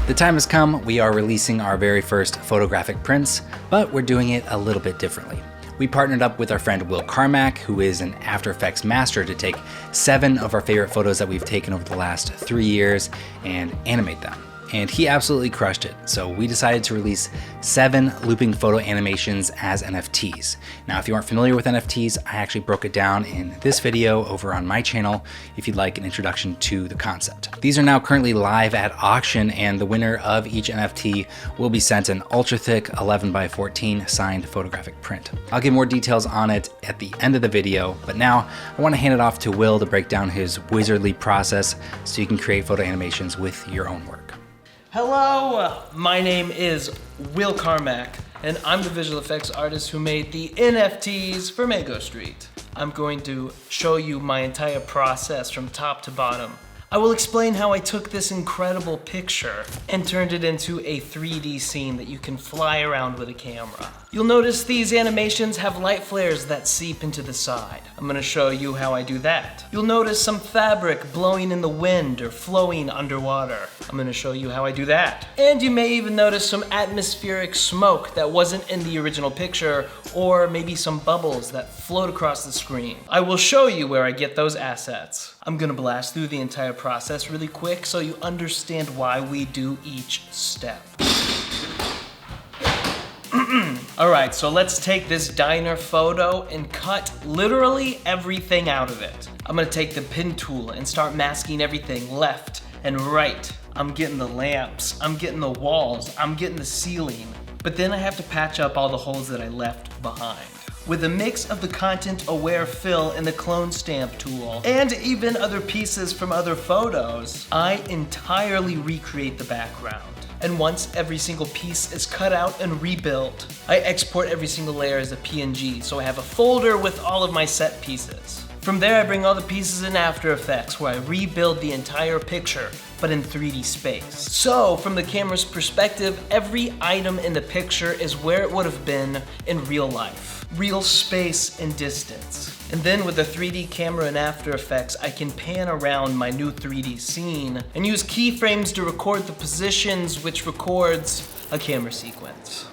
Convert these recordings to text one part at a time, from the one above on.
The time has come, we are releasing our very first photographic prints, but we're doing it a little bit differently. We partnered up with our friend Will Carmack, who is an After Effects master, to take 7 of our favorite photos that we've taken over the last 3 years and animate them. And he absolutely crushed it. So we decided to release 7 looping photo animations as NFTs. Now, if you aren't familiar with NFTs, I actually broke it down in this video over on my channel if you'd like an introduction to the concept. These are now currently live at auction, and the winner of each NFT will be sent an ultra thick 11x14 signed photographic print. I'll give more details on it at the end of the video, but now I want to hand it off to Will to break down his wizardly process so you can create photo animations with your own work. Hello, my name is Will Carmack, and I'm the visual effects artist who made the NFTs for Mango Street. I'm going to show you my entire process from top to bottom. I will explain how I took this incredible picture and turned it into a 3D scene that you can fly around with a camera. You'll notice these animations have light flares that seep into the side. I'm gonna show you how I do that. You'll notice some fabric blowing in the wind or flowing underwater. I'm gonna show you how I do that. And you may even notice some atmospheric smoke that wasn't in the original picture, or maybe some bubbles that float across the screen. I will show you where I get those assets. I'm gonna blast through the entire process really quick so you understand why we do each step. All right, so let's take this diner photo and cut literally everything out of it. I'm gonna take the pin tool and start masking everything left and right. I'm getting the lamps, I'm getting the walls, I'm getting the ceiling. But then I have to patch up all the holes that I left behind. With a mix of the content-aware fill and the clone stamp tool, and even other pieces from other photos, I entirely recreate the background. And once every single piece is cut out and rebuilt, I export every single layer as a PNG, so I have a folder with all of my set pieces. From there, I bring all the pieces in After Effects, where I rebuild the entire picture, but in 3D space. So, from the camera's perspective, every item in the picture is where it would have been in real life. Real space and distance. And then with the 3D camera in After Effects, I can pan around my new 3D scene and use keyframes to record the positions, which records a camera sequence.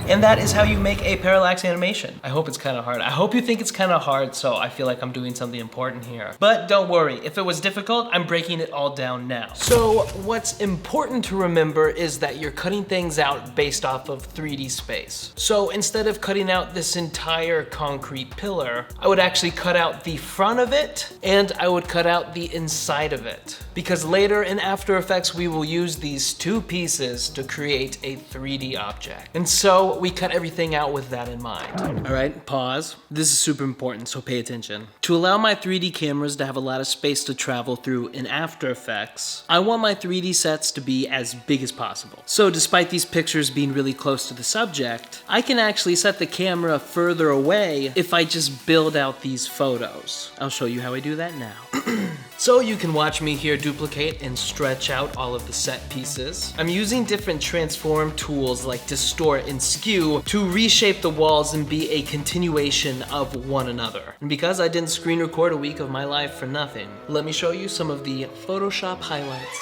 And that is how you make a parallax animation. I hope it's kind of hard. I hope you think it's kind of hard, so I feel like I'm doing something important here. But don't worry, if it was difficult, I'm breaking it all down now. So what's important to remember is that you're cutting things out based off of 3D space. So instead of cutting out this entire concrete pillar, I would actually cut out the front of it, and I would cut out the inside of it. Because later in After Effects, we will use these 2 pieces to create a 3D object. And so we cut everything out with that in mind. All right, pause. This is super important, so pay attention. To allow my 3D cameras to have a lot of space to travel through in After Effects, I want my 3D sets to be as big as possible. So despite these pictures being really close to the subject, I can actually set the camera further away if I just build out these photos. I'll show you how I do that now. So you can watch me here duplicate and stretch out all of the set pieces. I'm using different transform tools like distort and skew to reshape the walls and be a continuation of one another. And because I didn't screen record a week of my life for nothing, let me show you some of the Photoshop highlights.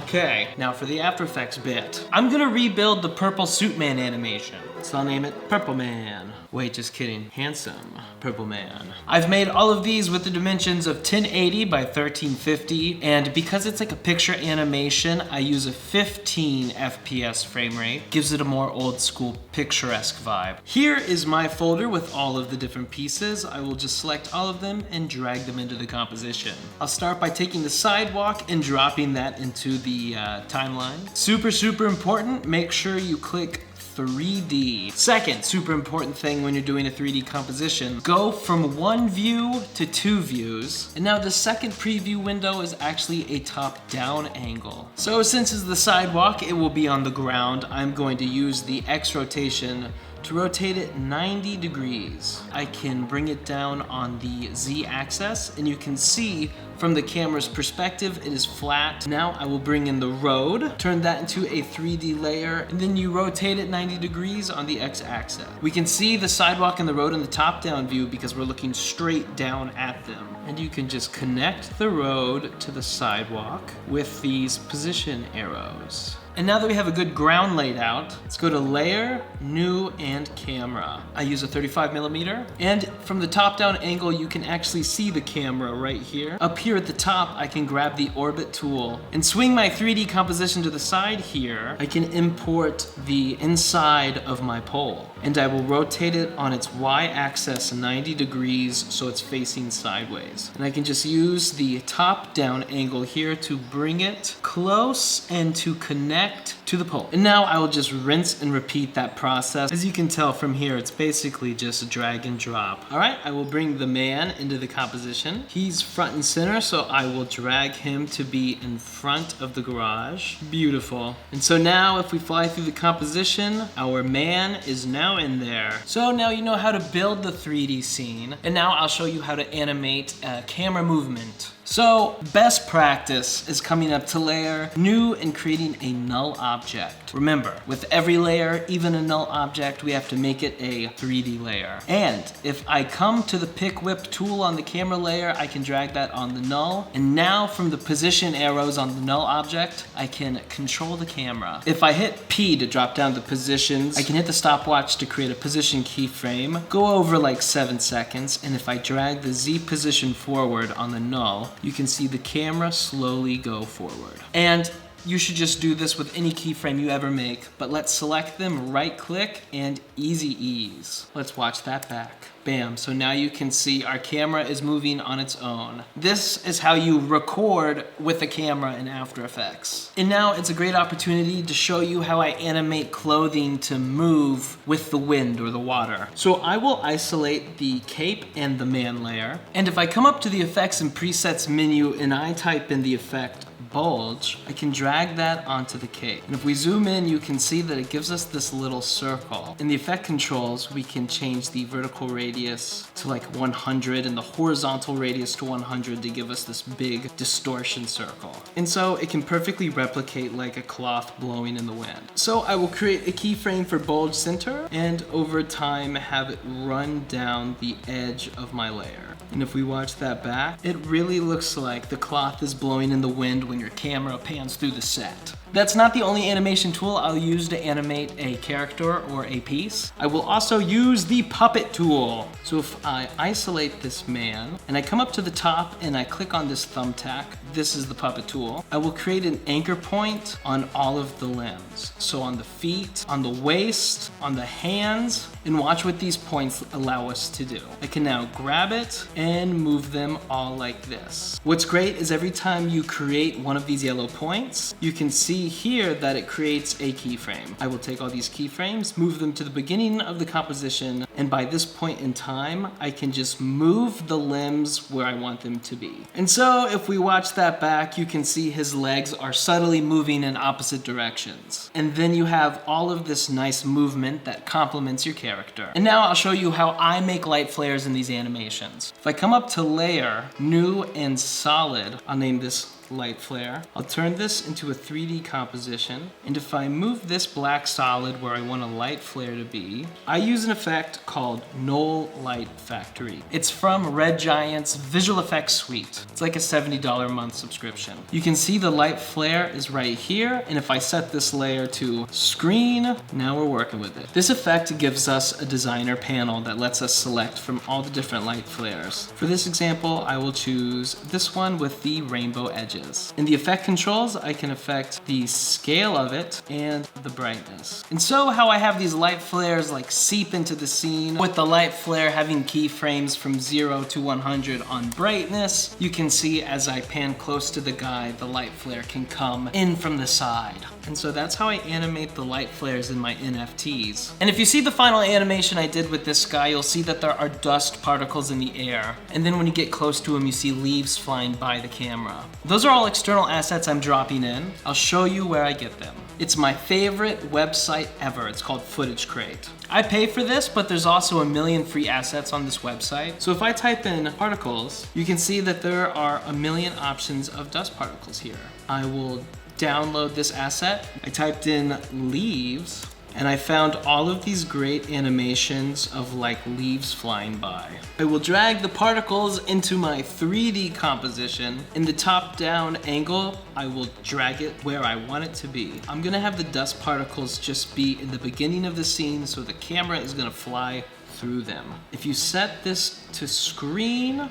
Okay, now for the After Effects bit. I'm gonna rebuild the purple suit man animation. So I'll name it Purple Man. Wait, just kidding. Handsome Purple Man. I've made all of these with the dimensions of 1080 by 1350, and because it's like a picture animation, I use a 15 FPS frame rate. Gives it a more old school picturesque vibe. Here is my folder with all of the different pieces. I will just select all of them and drag them into the composition. I'll start by taking the sidewalk and dropping that into the timeline. Super important, make sure you click 3D. Second, super important thing when you're doing a 3D composition, go from one view to two views. And now the second preview window is actually a top-down angle. So since it's the sidewalk, it will be on the ground. I'm going to use the X rotation to rotate it 90 degrees. I can bring it down on the Z axis, and you can see from the camera's perspective, it is flat. Now I will bring in the road, turn that into a 3D layer, and then you rotate it 90 degrees on the X axis. We can see the sidewalk and the road in the top-down view because we're looking straight down at them. And you can just connect the road to the sidewalk with these position arrows. And now that we have a good ground laid out, let's go to Layer, New, and Camera. I use a 35mm, and from the top-down angle, you can actually see the camera right here. Up here at the top, I can grab the Orbit tool and swing my 3D composition to the side here. I can import the inside of my pole, and I will rotate it on its Y-axis 90 degrees so it's facing sideways. And I can just use the top-down angle here to bring it close and to connect to the pole. And now I will just rinse and repeat that process. As you can tell from here, it's basically just drag and drop. All right, I will bring the man into the composition. He's front and center, so I will drag him to be in front of the garage. Beautiful. And so now if we fly through the composition, our man is now in there. So now you know how to build the 3D scene. And now I'll show you how to animate camera movement. So, best practice is coming up to Layer, New, and creating a null object. Remember, with every layer, even a null object, we have to make it a 3D layer. And if I come to the Pick Whip tool on the camera layer, I can drag that on the null. And now from the position arrows on the null object, I can control the camera. If I hit P to drop down the positions, I can hit the stopwatch to create a position keyframe, go over like 7 seconds, and if I drag the Z position forward on the null, you can see the camera slowly go forward. And you should just do this with any keyframe you ever make, but let's select them, right click, and easy ease. Let's watch that back. Bam, so now you can see our camera is moving on its own. This is how you record with a camera in After Effects. And now it's a great opportunity to show you how I animate clothing to move with the wind or the water. So I will isolate the cape and the man layer. And if I come up to the Effects and Presets menu and I type in the effect bulge, I can drag that onto the cape. And if we zoom in, you can see that it gives us this little circle. In the effect controls, we can change the vertical radius to like 100 and the horizontal radius to 100 to give us this big distortion circle. And so it can perfectly replicate like a cloth blowing in the wind. So I will create a keyframe for bulge center and over time have it run down the edge of my layer. And if we watch that back, it really looks like the cloth is blowing in the wind when your camera pans through the set. That's not the only animation tool I'll use to animate a character or a piece. I will also use the puppet tool. So if I isolate this man and I come up to the top and I click on this thumbtack, this is the puppet tool. I will create an anchor point on all of the limbs. So on the feet, on the waist, on the hands, and watch what these points allow us to do. I can now grab it and move them all like this. What's great is every time you create one of these yellow points, you can see here that it creates a keyframe. I will take all these keyframes, move them to the beginning of the composition, and by this point in time, I can just move the limbs where I want them to be. And so if we watch that back, you can see his legs are subtly moving in opposite directions. And then you have all of this nice movement that complements your character. And now I'll show you how I make light flares in these animations. If I come up to Layer, New, and Solid, I'll name this light flare. I'll turn this into a 3D composition, and if I move this black solid where I want a light flare to be, I use an effect called Null Light Factory. It's from Red Giant's visual effects suite. It's like a $70 a month subscription. You can see the light flare is right here, and if I set this layer to screen, now we're working with it. This effect gives us a designer panel that lets us select from all the different light flares. For this example, I will choose this one with the rainbow edges. In the effect controls, I can affect the scale of it and the brightness. And so how I have these light flares like seep into the scene, with the light flare having keyframes from 0 to 100 on brightness, you can see as I pan close to the guy, the light flare can come in from the side. And so that's how I animate the light flares in my NFTs. And if you see the final animation I did with this guy, you'll see that there are dust particles in the air. And then when you get close to him, you see leaves flying by the camera. Those are all external assets I'm dropping in. I'll show you where I get them. It's my favorite website ever. It's called Footage Crate. I pay for this, but there's also a million free assets on this website. So if I type in particles, you can see that there are a million options of dust particles here. I will download this asset. I typed in leaves, and I found all of these great animations of like leaves flying by. I will drag the particles into my 3D composition. In the top-down angle, I will drag it where I want it to be. I'm gonna have the dust particles just be in the beginning of the scene, so the camera is gonna fly through them. If you set this to screen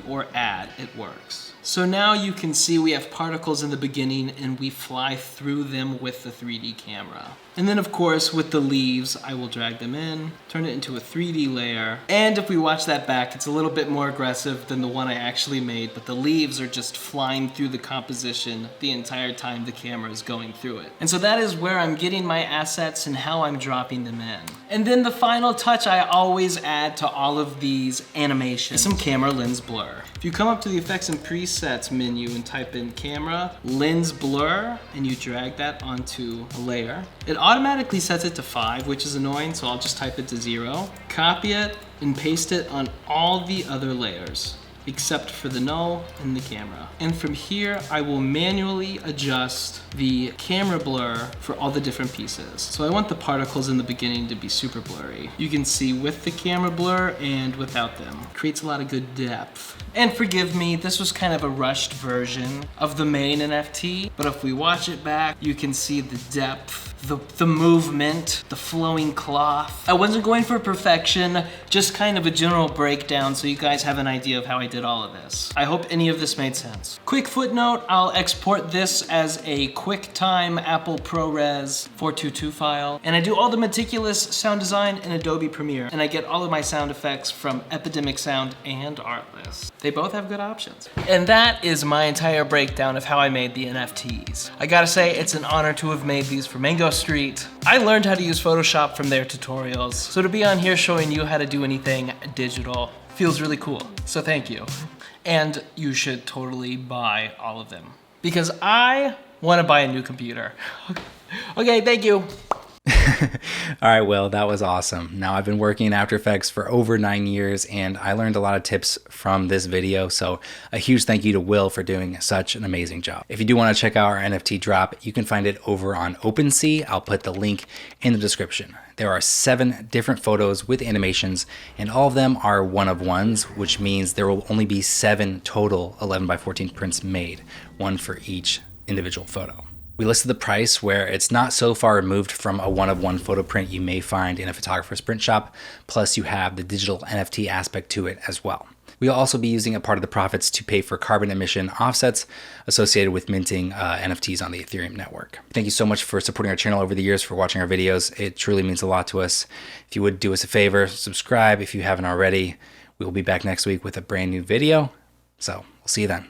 or add, it works. So now you can see we have particles in the beginning and we fly through them with the 3D camera. And then of course with the leaves, I will drag them in, turn it into a 3D layer. And if we watch that back, it's a little bit more aggressive than the one I actually made, but the leaves are just flying through the composition the entire time the camera is going through it. And so that is where I'm getting my assets and how I'm dropping them in. And then the final touch I always add to all of these animations, some camera lens blur. If you come up to the effects and presets menu and type in camera lens blur and you drag that onto a layer, it automatically sets it to 5, which is annoying, so I'll just type it to 0. Copy it and paste it on all the other layers, except for the null and the camera. And from here, I will manually adjust the camera blur for all the different pieces. So I want the particles in the beginning to be super blurry. You can see with the camera blur and without them. Creates a lot of good depth. And forgive me, this was kind of a rushed version of the main NFT, but if we watch it back, you can see the depth, the movement, the flowing cloth. I wasn't going for perfection, just kind of a general breakdown so you guys have an idea of how I did all of this. I hope any of this made sense. Quick footnote, I'll export this as a QuickTime Apple ProRes 422 file, and I do all the meticulous sound design in Adobe Premiere, and I get all of my sound effects from Epidemic Sound and Artlist. They both have good options. And that is my entire breakdown of how I made the NFTs. I gotta say, it's an honor to have made these for Mango Street. I learned how to use Photoshop from their tutorials, so to be on here showing you how to do anything digital feels really cool, so thank you. And you should totally buy all of them, because I wanna buy a new computer. Okay, thank you. All right, Will, that was awesome. Now, I've been working in After Effects for over 9 years, and I learned a lot of tips from this video, so a huge thank you to Will for doing such an amazing job. If you do want to check out our NFT drop, you can find it over on OpenSea. I'll put the link in the description. There are 7 different photos with animations, and all of them are one-of-ones, which means there will only be 7 total 11x14 prints made, one for each individual photo. We listed the price where it's not so far removed from a one-of-one photo print you may find in a photographer's print shop, plus you have the digital NFT aspect to it as well. We'll also be using a part of the profits to pay for carbon emission offsets associated with minting NFTs on the Ethereum network. Thank you so much for supporting our channel over the years, for watching our videos. It truly means a lot to us. If you would do us a favor, subscribe if you haven't already. We will be back next week with a brand new video, so we'll see you then.